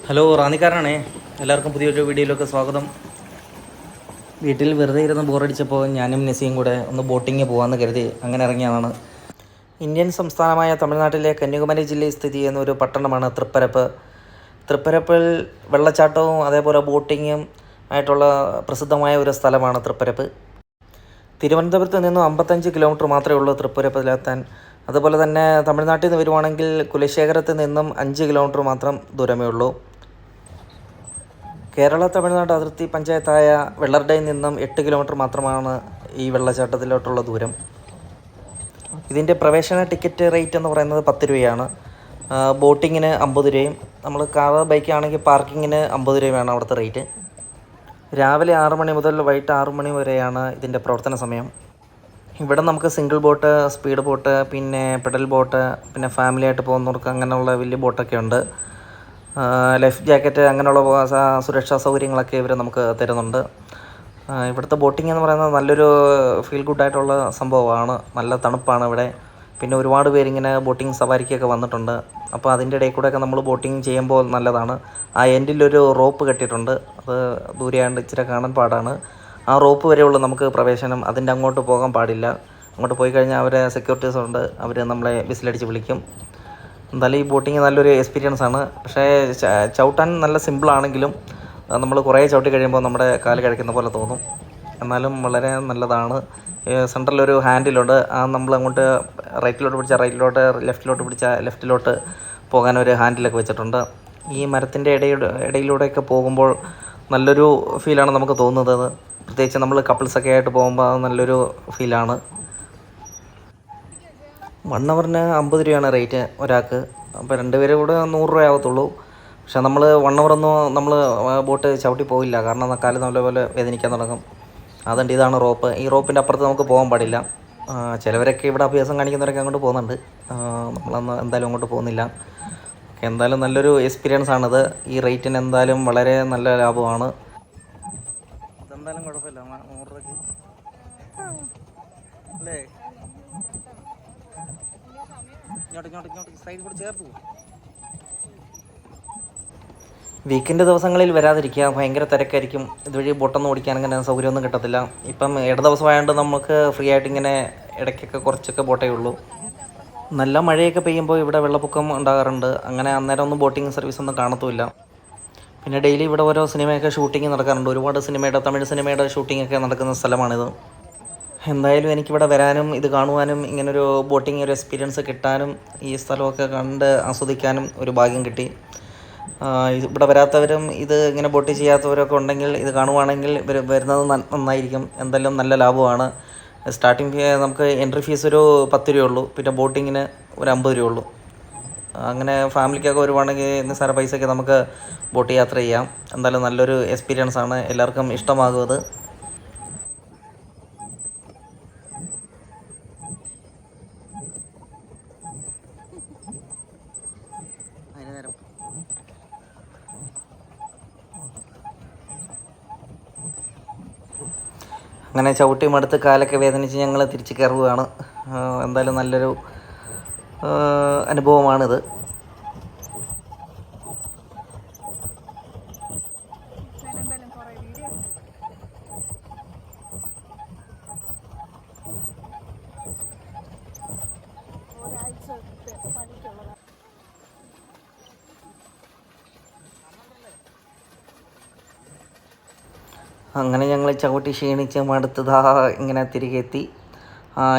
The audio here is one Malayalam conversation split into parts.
ഹലോ, റാന്നിക്കാരനാണേ. എല്ലാവർക്കും പുതിയൊരു വീഡിയോയിലൊക്കെ സ്വാഗതം. വീട്ടിൽ വെറുതെ ഇരുന്ന് ബോറടിച്ചപ്പോൾ ഞാനും നസിയും കൂടെ ഒന്ന് ബോട്ടിങ് പോകാമെന്ന് കരുതി അങ്ങനെ ഇറങ്ങിയതാണ്. ഇന്ത്യൻ സംസ്ഥാനമായ തമിഴ്നാട്ടിലെ കന്യാകുമാരി ജില്ലയിൽ സ്ഥിതി ചെയ്യുന്ന ഒരു പട്ടണമാണ് തൃപ്പരപ്പ്. തൃപ്പരപ്പിൽ വെള്ളച്ചാട്ടവും അതേപോലെ ബോട്ടിങ്ങും ആയിട്ടുള്ള പ്രസിദ്ധമായ ഒരു സ്ഥലമാണ് തൃപ്പരപ്പ്. തിരുവനന്തപുരത്ത് നിന്നും 55 കിലോമീറ്റർ മാത്രമേ ഉള്ളൂ തൃപ്പരപ്പിലെത്താൻ. അതുപോലെ തന്നെ തമിഴ്നാട്ടിൽ നിന്ന് വരുവാണെങ്കിൽ കുലശേഖരത്ത് നിന്നും 5 കിലോമീറ്റർ മാത്രം ദൂരമേ ഉള്ളൂ. കേരള തമിഴ്നാട് അതിർത്തി പഞ്ചായത്തായ വെള്ളർടയിൽ നിന്നും 8 കിലോമീറ്റർ മാത്രമാണ് ഈ വെള്ളച്ചാട്ടത്തിലോട്ടുള്ള ദൂരം. ഇതിൻ്റെ പ്രവേശന ടിക്കറ്റ് റേറ്റ് എന്ന് പറയുന്നത് 10 രൂപയാണ്. ബോട്ടിങ്ങിന് 50 രൂപയും, നമ്മൾ കാർ ബൈക്ക് ആണെങ്കിൽ പാർക്കിങ്ങിന് 50 രൂപയാണ് അവിടുത്തെ റേറ്റ്. രാവിലെ 6 മണി മുതൽ വൈകിട്ട് 6 മണി വരെയാണ് ഇതിൻ്റെ പ്രവർത്തന സമയം. ഇവിടെ നമുക്ക് സിംഗിൾ ബോട്ട്, സ്പീഡ് ബോട്ട്, പിന്നെ പെഡൽ ബോട്ട്, പിന്നെ ഫാമിലി ആയിട്ട് പോകുന്നവർക്ക് അങ്ങനെയുള്ള വലിയ ബോട്ടൊക്കെ ഉണ്ട്. ലൈഫ് ജാക്കറ്റ് അങ്ങനെയുള്ള സുരക്ഷാ സൗകര്യങ്ങളൊക്കെ ഇവർ നമുക്ക് തരുന്നുണ്ട്. ഇവിടുത്തെ ബോട്ടിംഗ് എന്ന് പറയുന്നത് നല്ലൊരു ഫീൽ ഗുഡായിട്ടുള്ള സംഭവമാണ്. നല്ല തണുപ്പാണ് ഇവിടെ. പിന്നെ ഒരുപാട് പേരിങ്ങനെ ബോട്ടിംഗ് സവാരിക്കൊക്കെ വന്നിട്ടുണ്ട്. അപ്പോൾ അതിൻ്റെ ഇടയിൽ കൂടെയൊക്കെ നമ്മൾ ബോട്ടിംഗ് ചെയ്യുമ്പോൾ നല്ലതാണ്. ആ എൻഡിലൊരു റോപ്പ് കെട്ടിയിട്ടുണ്ട്. അത് ദൂരെയാണ്ട് ഇച്ചിരി കാണാൻ പാടാണ്. ആ റോപ്പ് വരെയുള്ളൂ നമുക്ക് പ്രവേശനം. അതിൻ്റെ അങ്ങോട്ട് പോകാൻ പാടില്ല. അങ്ങോട്ട് പോയി കഴിഞ്ഞാൽ അവരെ സെക്യൂരിറ്റീസ് ഉണ്ട്, അവർ നമ്മളെ വിസിലടിച്ച് വിളിക്കും. എന്തായാലും ഈ ബോട്ടിങ് നല്ലൊരു എക്സ്പീരിയൻസ് ആണ്. പക്ഷേ ചവിട്ടാൻ നല്ല സിമ്പിളാണെങ്കിലും നമ്മൾ കുറേ ചവിട്ടി കഴിയുമ്പോൾ നമ്മുടെ കാല് കഴിക്കുന്ന പോലെ തോന്നും. എന്നാലും വളരെ നല്ലതാണ്. സെൻറ്ററിലൊരു ഹാൻഡിലുണ്ട്. ആ നമ്മൾ അങ്ങോട്ട് റൈറ്റിലോട്ട് പിടിച്ചാൽ റൈറ്റിലോട്ട്, ലെഫ്റ്റിലോട്ട് പിടിച്ചാൽ ലെഫ്റ്റിലോട്ട് പോകാനൊരു ഹാൻഡിലൊക്കെ വെച്ചിട്ടുണ്ട്. ഈ മരത്തിൻ്റെ ഇടയിലൂടെയൊക്കെ പോകുമ്പോൾ നല്ലൊരു ഫീലാണ് നമുക്ക് തോന്നുന്നത്. പ്രത്യേകിച്ച് നമ്മൾ കപ്പിൾസൊക്കെ ആയിട്ട് പോകുമ്പോൾ അത് നല്ലൊരു ഫീലാണ്. 1 ഹവറിന് 50 രൂപയാണ് റേറ്റ് ഒരാൾക്ക്. അപ്പോൾ 2 പേര് കൂടെ 100 രൂപ ആവത്തുള്ളൂ. പക്ഷേ നമ്മൾ 1 ഹവറൊന്നും നമ്മൾ ബോട്ട് ചവിട്ടി പോയില്ല. കാരണം കാല് നല്ലപോലെ വേദനിക്കാൻ തുടങ്ങും. അതുകൊണ്ട് ഇതാണ് റോപ്പ്. ഈ റോപ്പിൻ്റെ അപ്പുറത്ത് നമുക്ക് പോകാൻ പാടില്ല. ചിലവരൊക്കെ ഇവിടെ അഭ്യാസം കാണിക്കുന്നവരൊക്കെ അങ്ങോട്ട് പോകുന്നുണ്ട്. നമ്മളന്ന് എന്തായാലും അങ്ങോട്ട് പോകുന്നില്ല. എന്തായാലും നല്ലൊരു എക്സ്പീരിയൻസ് ആണിത്. ഈ റേറ്റിന് എന്തായാലും വളരെ നല്ല ലാഭമാണ്. ഇതെന്തായാലും കുഴപ്പമില്ല, 100 രൂപയ്ക്ക് അല്ലേ. ഇങ്ങോട്ട് സൈഡിൽ കൂടെ ചേർത്ത് പോകും. വീക്കെൻഡ് ദിവസങ്ങളിൽ വരാതിരിക്കുക, ഭയങ്കര തിരക്കായിരിക്കും. ഇതുവഴി ബോട്ടൊന്നും ഓടിക്കാൻ അങ്ങനെ സൗകര്യമൊന്നും കിട്ടത്തില്ല. ഇപ്പം ഇട ദിവസമായതുകൊണ്ട് നമുക്ക് ഫ്രീ ആയിട്ട് ഇങ്ങനെ ഇടയ്ക്കൊക്കെ കുറച്ചൊക്കെ ബോട്ടേ ഉള്ളൂ. നല്ല മഴയൊക്കെ പെയ്യുമ്പോൾ ഇവിടെ വെള്ളപ്പൊക്കം ഉണ്ടാകാറുണ്ട്. അങ്ങനെ അന്നേരം ഒന്നും ബോട്ടിങ് സർവീസ് ഒന്നും കാണത്തുമില്ല. പിന്നെ ഡെയിലി ഇവിടെ ഓരോ സിനിമയൊക്കെ ഷൂട്ടിങ് നടക്കാറുണ്ട്. ഒരുപാട് തമിഴ് സിനിമയുടെ ഷൂട്ടിങ്ങൊക്കെ നടക്കുന്ന സ്ഥലമാണിത്. എന്തായാലും എനിക്കിവിടെ വരാനും ഇത് കാണുവാനും ഇങ്ങനൊരു ബോട്ടിങ് ഒരു എക്സ്പീരിയൻസ് കിട്ടാനും ഈ സ്ഥലമൊക്കെ കണ്ട് ആസ്വദിക്കാനും ഒരു ഭാഗ്യം കിട്ടി. ഇവിടെ വരാത്തവരും ഇത് ഇങ്ങനെ ബോട്ട് ചെയ്യാത്തവരൊക്കെ ഉണ്ടെങ്കിൽ ഇത് കാണുവാണെങ്കിൽ ഇവർ വരുന്നത് നന്നായിരിക്കും. എന്തായാലും നല്ല ലാഭമാണ്. സ്റ്റാർട്ടിങ് നമുക്ക് എൻട്രി ഫീസ് ഒരു 10 രൂപ ഉള്ളൂ. പിന്നെ ബോട്ടിങ്ങിന് ഒരു 50 രൂപ ഉള്ളൂ. അങ്ങനെ ഫാമിലിക്കൊക്കെ വരുവാണെങ്കിൽ നിസ്സാര പൈസയ്ക്ക് നമുക്ക് ബോട്ട് യാത്ര ചെയ്യാം. എന്തായാലും നല്ലൊരു എക്സ്പീരിയൻസ് ആണ്. എല്ലാവർക്കും ഇഷ്ടമാകും അത്. അങ്ങനെ ചവിട്ടി മടുത്ത് കാലൊക്കെ വേദനിച്ച് ഞങ്ങൾ തിരിച്ച് കയറുകയാണ്. എന്തായാലും നല്ലൊരു അനുഭവമാണിത്. അങ്ങനെ ഞങ്ങൾ ചവിട്ടി ക്ഷീണിച്ച് മടുത്തതാ ഇങ്ങനെ തിരികെ എത്തി.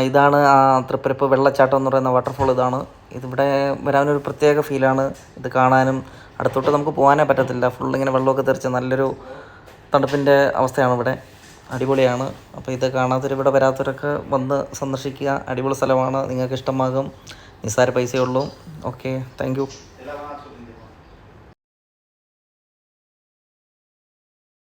ഇതാണ് ആ തൃപ്പരപ്പ് വെള്ളച്ചാട്ടം എന്ന് പറയുന്ന വാട്ടർഫോൾ. ഇതിവിടെ വരാനൊരു പ്രത്യേക ഫീലാണ്. ഇത് കാണാനും അടുത്തോട്ട് നമുക്ക് പോകാനേ പറ്റത്തില്ല. ഫുള്ളിങ്ങനെ വെള്ളമൊക്കെ തെറിച്ച് നല്ലൊരു തണുപ്പിൻ്റെ അവസ്ഥയാണ് ഇവിടെ. അടിപൊളിയാണ്. അപ്പോൾ ഇത് കാണാത്തവർ, ഇവിടെ വരാത്തവരൊക്കെ വന്ന് സന്ദർശിക്കുക. അടിപൊളി സ്ഥലമാണ്. നിങ്ങൾക്ക് ഇഷ്ടമാകും. നിസ്സാര പൈസയേ ഉള്ളൂ. Okay, thank you.